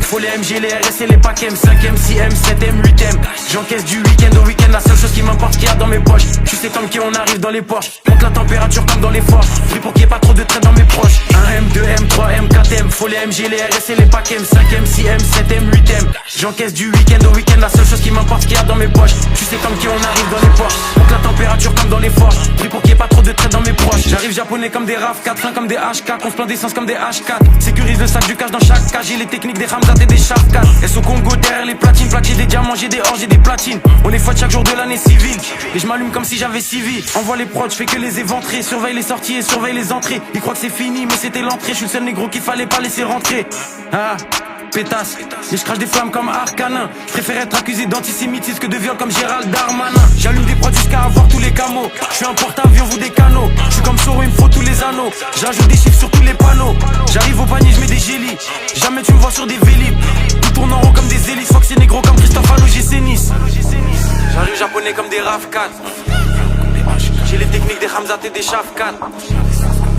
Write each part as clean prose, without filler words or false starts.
faut les MG, les RS et les paquets M, 5M, 6M, 7M, 8M. J'encaisse du week-end au week-end, la seule chose qui m'importe qu'il y a dans mes poches. Tu sais comme qui on arrive dans les Porsche, monte la température comme dans les forges. Pris pour qu'il n'y ait pas trop de traits dans mes proches. 1M, 2M, 3M, 4M, faut les MG, les RS et les paquets M, 5M, 6M, 7M, 8M. J'encaisse du week-end au week-end, la seule chose qui m'importe qu'il y a dans mes poches. Tu sais comme qui on arrive dans les Porsche, monte la température comme dans les forges. Pris pour qu'il n'y ait pas trop de traits dans mes proches. J'arrive japonais comme des RAV4, fin comme des H4, on se plaint d'essence comme des H4. Sécurise le sac du cash dans chaque cage, j'ai les techniques des Ramzat et des Shafkat. Elles au Congo derrière les platines, plaquées des diamants, j'ai des or, j'ai des platines. On est fouette chaque jour de l'année civile, et je m'allume comme si j'avais 6 vies. Envoie les prods, je fais que les éventrer, surveille les sorties et surveille les entrées. Ils croient que c'est fini, mais c'était l'entrée, je suis le seul négro qu'il fallait pas laisser rentrer. Ah, pétasse, mais je crache des flammes comme Arcanin. Je préfère être accusé d'antisémitisme que de viol comme Gérald Darmanin. J'allume des prods jusqu'à avoir tous les camos. Je suis un porte-avions, vous des canaux. Je suis comme Soro, il me faut tous les anneaux. J'ajoute des chiffres sur tous les panneaux. J'arrive au panier, je mets des gélis. Jamais tu me vois sur des vélib. Tout tourne en rond comme des hélices. Faut que c'est négro comme Christophe Allo, j'ai Nice. J'arrive japonais comme des RAV4. J'ai les techniques des Ramzat et des Shafkat.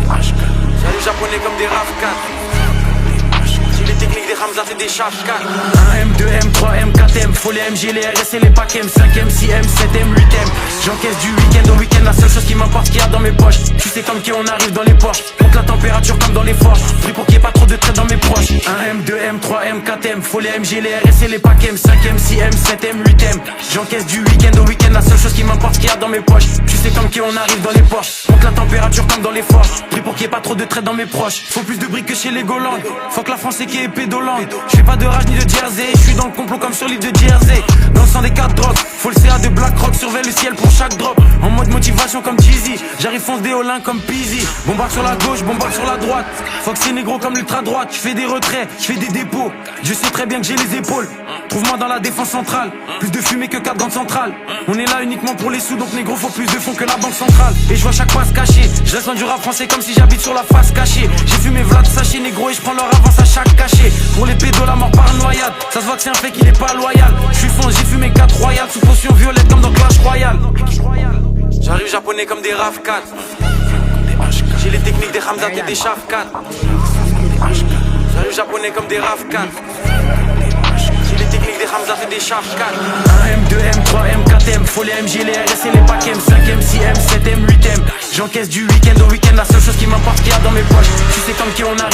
J'arrive japonais comme des RAV4. Les techniques des Ramzat et des Shafkat. 1M, 2M, 3M, 4M, faut les MG, les RS et les paquets M, 5M, 6M, 7M, 8M. J'encaisse du week-end au week-end, la seule chose qui m'importe qu'il y a dans mes poches. Tu sais comme qui on arrive dans les Porsche, monte la température comme dans les forges. Pris pour qu'il n'y ait pas trop de traits dans mes proches. 1M, 2M, 3M, 4M, faut les MG, les RS et les paquets M, 5M, 6M, 7M, 8M. J'encaisse du week-end au week-end, la seule chose qui m'importe qu'il y a dans mes poches. Tu sais comme qui on arrive dans les Porsche, monte la température comme dans les forges. Pris pour qu'il n'y ait pas trop de traits dans mes proches. Faut plus de briques que chez les Golandes. Faut que la France est qui est pédolante. Je fais pas de rage ni de jersey, je suis dans le complot comme sur l'île de Jersey. Dans le sang des 4 drogues, faut le CA de BlackRock, surveille le ciel pour chaque drop. En mode motivation comme Jeezy, j'arrive fonce des Olin comme Peasy. Bombarde sur la gauche, bombarde sur la droite. Faut que c'est négro comme l'ultra droite. Je fais des retraits, je fais des dépôts. Je sais très bien que j'ai les épaules. Trouve-moi dans la défense centrale. Plus de fumée que 4 gants centrales. On est là uniquement pour les sous, donc négro faut plus de fonds que la banque centrale. Et je vois chaque passe cachée. Je reste loin du rap français comme si j'habite sur la face cachée. J'ai fumé Vlad sachet négro et je prends leur avance à chaque cachet. Pour les pédos la mort par noyade. Ça se voit que c'est un fait qu'il est pas loyal. Je suis fonce, j'ai fumé 4 royales sous potion violette comme dans Clash Royale. J'arrive japonais comme des RAV4. J'ai les techniques des Ramzat et des Shafkat. J'arrive japonais comme des RAV4. J'ai les techniques des Ramzat et des Shafkat. 1M, 2M, 3M, 4M, faut les MG, les RS et les paquets M, 5M, 6M, 7M, 8M. J'encaisse du week-end au week-end, la seule chose qui m'importe qu'il y a dans mes poches. Tu sais comme qui on arrive.